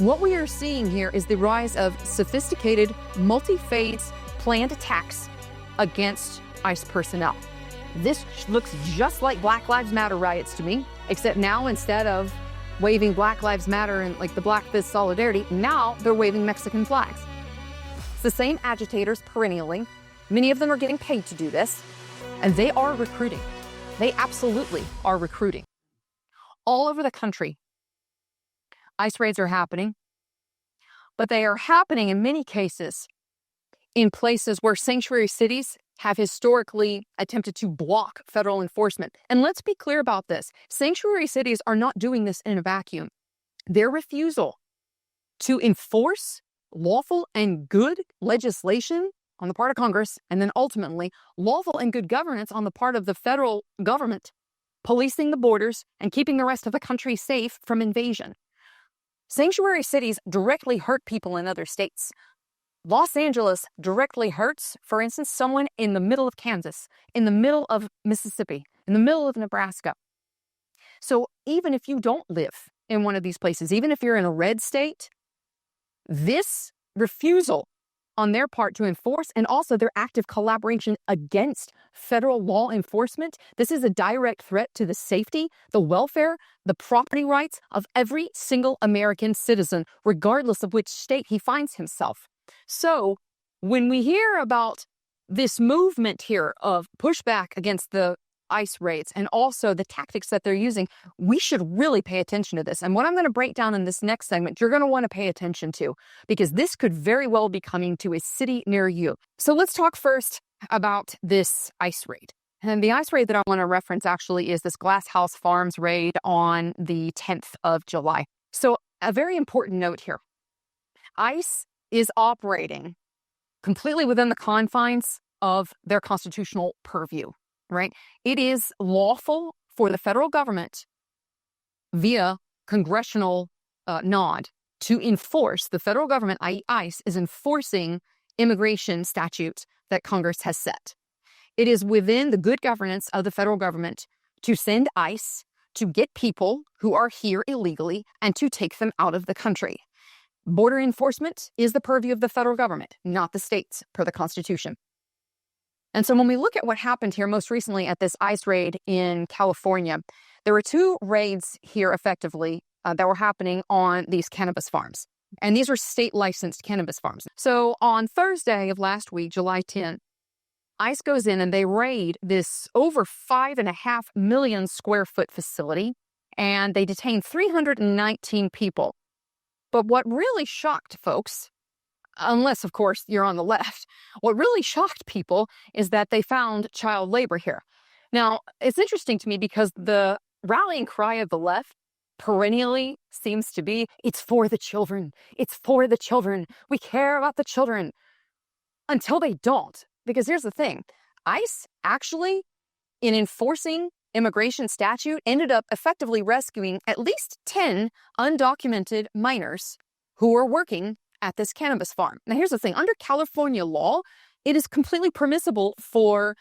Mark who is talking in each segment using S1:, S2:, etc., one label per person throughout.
S1: What we are seeing here is the rise of sophisticated, multi-phase planned attacks against ICE personnel. This looks just like Black Lives Matter riots to me, except now instead of waving Black Lives Matter and like the Black Fist solidarity, now they're waving Mexican flags. It's the same agitators perennially. Many of them are getting paid to do this, and they are recruiting. They absolutely are recruiting. All over the country, ICE raids are happening, but they are happening in many cases in places where sanctuary cities have historically attempted to block federal enforcement. And let's be clear about this. Sanctuary cities are not doing this in a vacuum. Their refusal to enforce lawful and good legislation on the part of Congress, and then ultimately lawful and good governance on the part of the federal government, policing the borders and keeping the rest of the country safe from invasion. Sanctuary cities directly hurt people in other states. Los Angeles directly hurts, for instance, someone in the middle of Kansas, in the middle of Mississippi, in the middle of Nebraska. So even if you don't live in one of these places, even if you're in a red state, this refusal on their part to enforce and also their active collaboration against federal law enforcement, this is a direct threat to the safety, the welfare, the property rights of every single American citizen, regardless of which state he finds himself. So when we hear about this movement here of pushback against the ICE raids and also the tactics that they're using, we should really pay attention to this. And what I'm going to break down in this next segment, you're going to want to pay attention to, because this could very well be coming to a city near you. So let's talk first about this ICE raid. And the ICE raid that I want to reference actually is this Glass House Farms raid on the 10th of July. So a very important note here. ICE is operating completely within the confines of their constitutional purview, right? It is lawful for the federal government via congressional nod to enforce, the federal government, i.e. ICE, is enforcing immigration statutes that Congress has set. It is within the good governance of the federal government to send ICE to get people who are here illegally and to take them out of the country. Border enforcement is the purview of the federal government, not the states, per the Constitution. And so when we look at what happened here most recently at this ICE raid in California, there were two raids here effectively that were happening on these cannabis farms. And these were state licensed cannabis farms. So on Thursday of last week, July 10th, ICE goes in and they raid this over 5.5 million square foot facility, and they detain 319 people. But what really shocked folks, unless, of course, you're on the left, what really shocked people is that they found child labor here. Now, it's interesting to me because the rallying cry of the left perennially seems to be, it's for the children. It's for the children. We care about the children. Until they don't. Because here's the thing. ICE actually, in enforcing immigration statute, ended up effectively rescuing at least 10 undocumented minors who were working at this cannabis farm. Now, here's the thing. Under California law, it is completely permissible for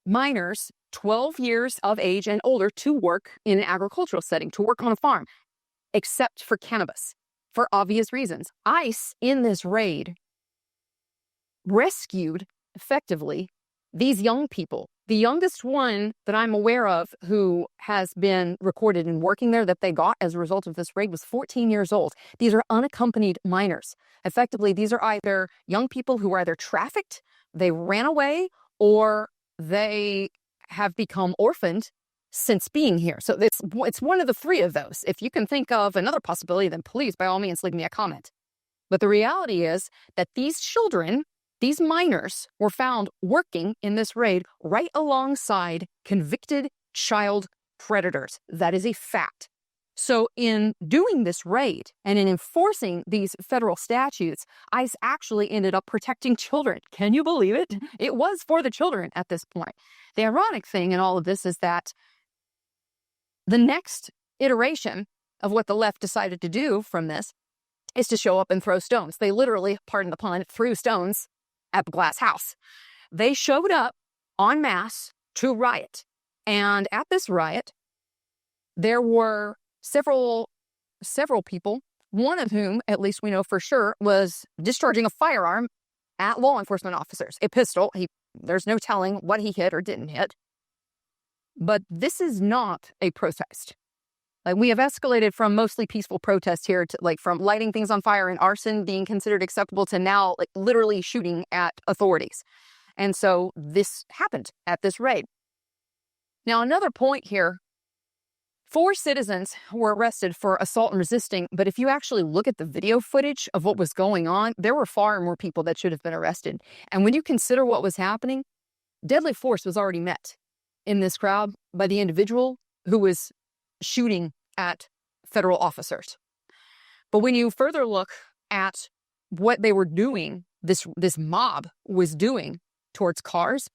S1: minors 12 years of age and older to work in an agricultural setting, to work on a farm, except for cannabis, for obvious reasons. ICE, in this raid, rescued, effectively, these young people. The youngest one that I'm aware of who has been recorded in working there that they got as a result of this raid was 14 years old. These are unaccompanied minors. Effectively, these are either young people who were either trafficked, they ran away, or they have become orphaned since being here. So it's one of the three of those. If you can think of another possibility, then please, by all means, leave me a comment. But the reality is that these children, these minors, were found working in this raid right alongside convicted child predators. That is a fact. So in doing this raid and in enforcing these federal statutes, ICE actually ended up protecting children. Can you believe it? It was for the children at this point. The ironic thing in all of this is that the next iteration of what the left decided to do from this is to show up and throw stones. They literally, pardon the pun, threw stones at the Glass House. They showed up en masse to riot. And at this riot, there were several people one of whom, at least we know for sure, was discharging a firearm at law enforcement officers, a pistol. There's no telling what he hit or didn't hit. But this is not a protest. Like, we have escalated from mostly peaceful protests here to, like, from lighting things on fire and arson being considered acceptable to now, like, literally shooting at authorities. And so this happened at this raid. Now, another point here, 4 citizens were arrested for assault and resisting, but if you actually look at the video footage of what was going on, there were far more people that should have been arrested. And when you consider what was happening, deadly force was already met in this crowd by the individual who was shooting at federal officers. But when you further look at what they were doing, this mob was doing towards cars,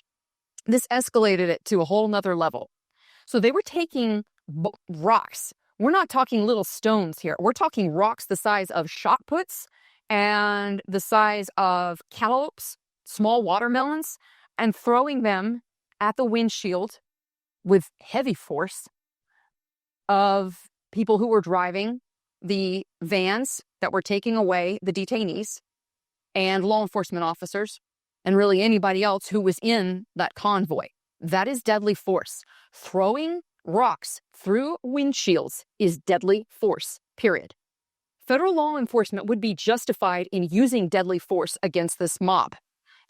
S1: this escalated it to a whole nother level. So they were taking rocks. We're not talking little stones here. We're talking rocks the size of shot puts and the size of cantaloupes, small watermelons, and throwing them at the windshield with heavy force of people who were driving the vans that were taking away the detainees and law enforcement officers and really anybody else who was in that convoy. That is deadly force. Throwing rocks through windshields is deadly force, period. Federal law enforcement would be justified in using deadly force against this mob.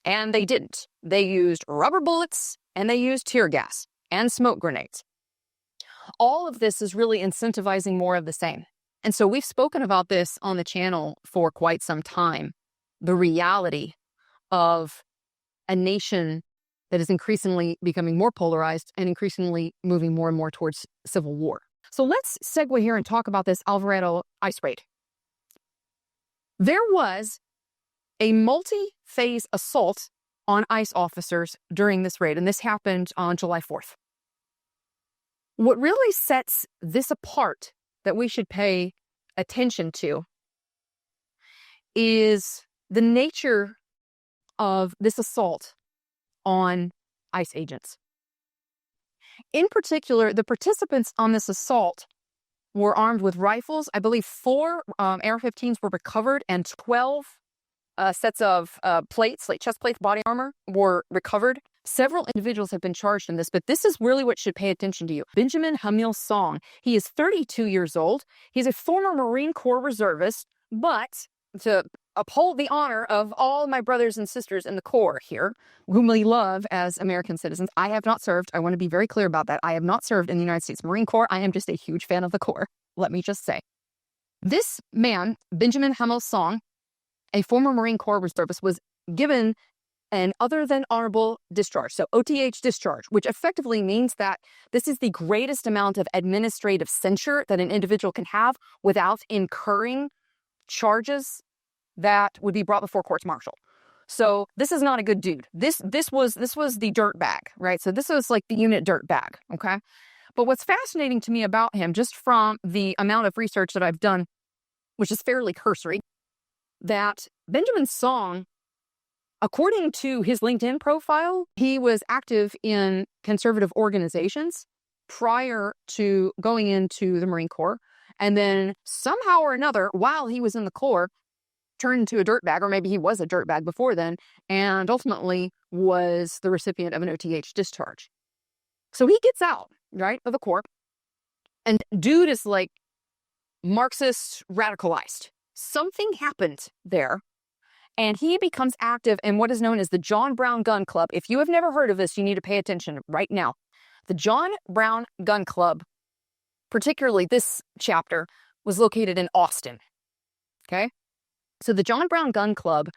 S1: And they didn't. They used rubber bullets and they used tear gas and smoke grenades. All of this is really incentivizing more of the same. And so we've spoken about this on the channel for quite some time. The reality of a nation that is increasingly becoming more polarized and increasingly moving more and more towards civil war. So let's segue here and talk about this Alvarado ICE raid. There was a multi-phase assault on ICE officers during this raid, and this happened on July 4th. What really sets this apart that we should pay attention to is the nature of this assault on ICE agents. In particular, the participants on this assault were armed with rifles. I believe 4 AR-15s were recovered and 12 sets of plates, like chest plates, body armor, were recovered. Several individuals have been charged in this, but this is really what should pay attention to you. Benjamin Hamil Song. He is 32 years old. He's a former Marine Corps reservist, but to uphold the honor of all my brothers and sisters in the Corps here, whom we love as American citizens, I have not served. I want to be very clear about that. I have not served in the United States Marine Corps. I am just a huge fan of the Corps. Let me just say. This man, Benjamin Hamil Song, a former Marine Corps reservist, was given an other than honorable discharge, so OTH discharge, which effectively means that this is the greatest amount of administrative censure that an individual can have without incurring charges that would be brought before courts martial. So this is not a good dude. This was the dirt bag, right? So this was like the unit dirt bag, okay? But what's fascinating to me about him, just from the amount of research that I've done, which is fairly cursory, that Benjamin Song, according to his LinkedIn profile, he was active in conservative organizations prior to going into the Marine Corps. And then somehow or another, while he was in the Corps, turned into a dirtbag, or maybe he was a dirtbag before then, and ultimately was the recipient of an OTH discharge. So he gets out, right, of the Corps, and dude is like Marxist radicalized. Something happened there. And he becomes active in what is known as the John Brown Gun Club. If you have never heard of this, you need to pay attention right now. The John Brown Gun Club, particularly this chapter, was located in Austin. Okay? So the John Brown Gun Club,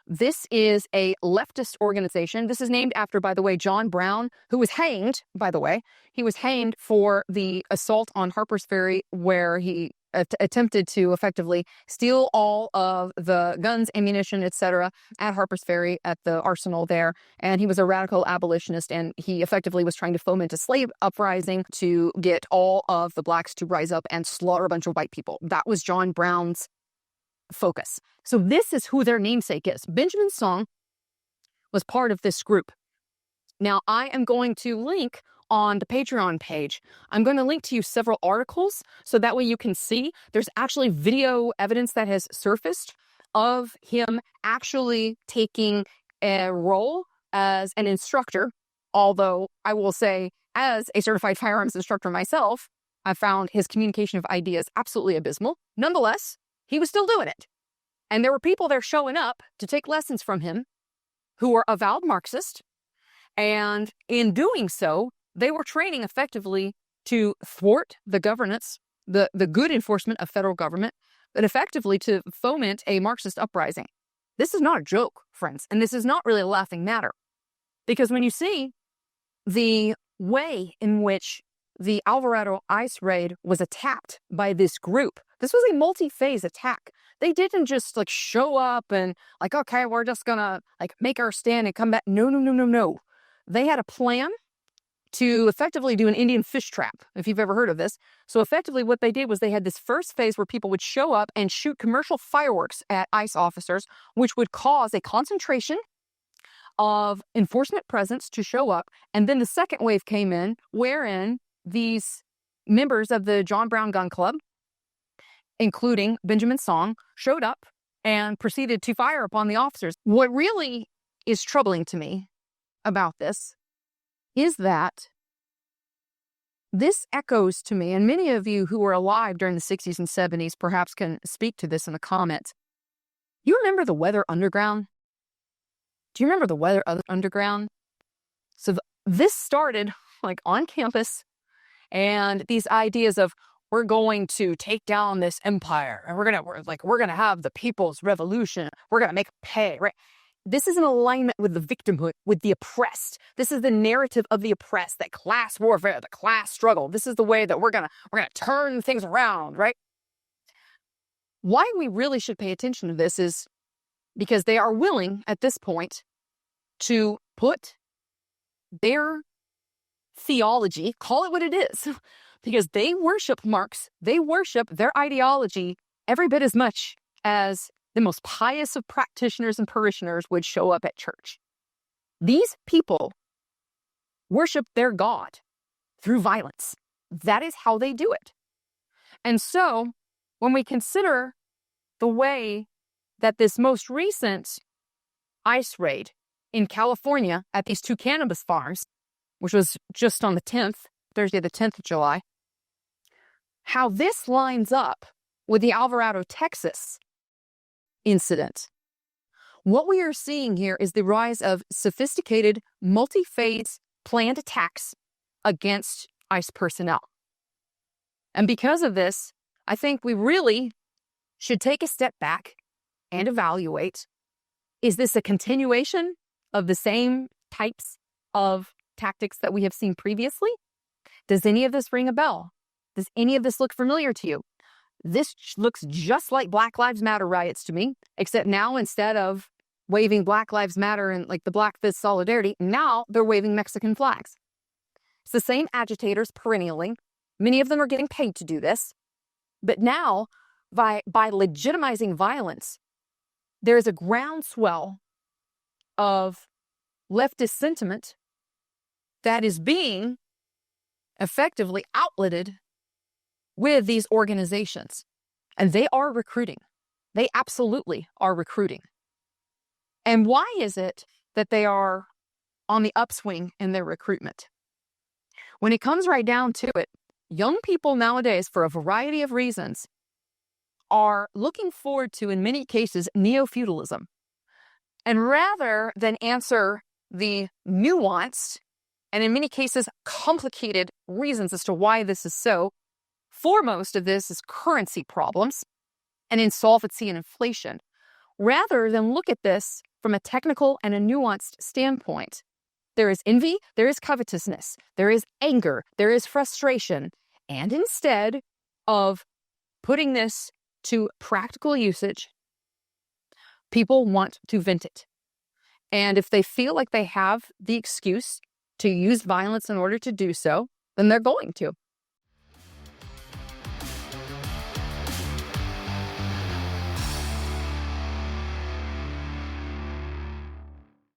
S1: this is a leftist organization. This is named after, by the way, John Brown, who was hanged, by the way. He was hanged for the assault on Harper's Ferry, where he attempted to effectively steal all of the guns, ammunition, etc. at Harper's Ferry at the arsenal there. And he was a radical abolitionist, and he effectively was trying to foment a slave uprising to get all of the blacks to rise up and slaughter a bunch of white people. That was John Brown's focus. So this is who their namesake is. Benjamin Song was part of this group. Now, I am going to link on the Patreon page. I'm going to link to you several articles so that way you can see there's actually video evidence that has surfaced of him actually taking a role as an instructor. Although I will say, as a certified firearms instructor myself, I found his communication of ideas absolutely abysmal. Nonetheless, he was still doing it. And there were people there showing up to take lessons from him who were avowed Marxist. And in doing so, they were training effectively to thwart the governance, the good enforcement of federal government, but effectively to foment a Marxist uprising. This is not a joke, friends, and this is not really a laughing matter. Because when you see the way in which the Alvarado ICE raid was attacked by this group, this was a multi-phase attack. They didn't just like show up and like, okay, we're just gonna like make our stand and come back. No. They had a plan to effectively do an Indian fish trap, if you've ever heard of this. So effectively what they did was they had this first phase where people would show up and shoot commercial fireworks at ICE officers, which would cause a concentration of enforcement presence to show up. And then the second wave came in, wherein these members of the John Brown Gun Club, including Benjamin Song, showed up and proceeded to fire upon the officers. What really is troubling to me about this is that this echoes to me, and many of you who were alive during the 60s and 70s perhaps can speak to this in the comments. You remember the Weather Underground? Do you remember the Weather Underground? So this started like on campus, and these ideas of we're going to take down this empire, and we're gonna have the people's revolution. We're gonna make pay, right? This is in alignment with the victimhood, with the oppressed. This is the narrative of the oppressed, that class warfare, the class struggle. This is the way that we're gonna turn things around, right? Why we really should pay attention to this is because they are willing at this point to put their theology, call it what it is, because they worship Marx, they worship their ideology every bit as much as the most pious of practitioners and parishioners would show up at church. These people worship their God through violence. That is how they do it. And so, when we consider the way that this most recent ICE raid in California at these two cannabis farms, which was just on the 10th, Thursday the 10th of July, how this lines up with the Alvarado, Texas incident. What we are seeing here is the rise of sophisticated, multi-phase planned attacks against ICE personnel. And because of this, I think we really should take a step back and evaluate, is this a continuation of the same types of tactics that we have seen previously? Does any of this ring a bell? Does any of this look familiar to you? This looks just like Black Lives Matter riots to me, except now instead of waving Black Lives Matter and like the Black Fist solidarity, now they're waving Mexican flags. It's the same agitators perennially. Many of them are getting paid to do this. But now, by legitimizing violence, there is a groundswell of leftist sentiment that is being effectively outletted with these organizations. And they are recruiting. They absolutely are recruiting. And why is it that they are on the upswing in their recruitment? When it comes right down to it, young people nowadays, for a variety of reasons, are looking forward to, in many cases, neo-feudalism. And rather than answer the nuanced and in many cases complicated reasons as to why this is so, foremost of this is currency problems and insolvency and inflation. Rather than look at this from a technical and a nuanced standpoint, there is envy, there is covetousness, there is anger, there is frustration. And instead of putting this to practical usage, people want to vent it. And if they feel like they have the excuse to use violence in order to do so, then they're going to.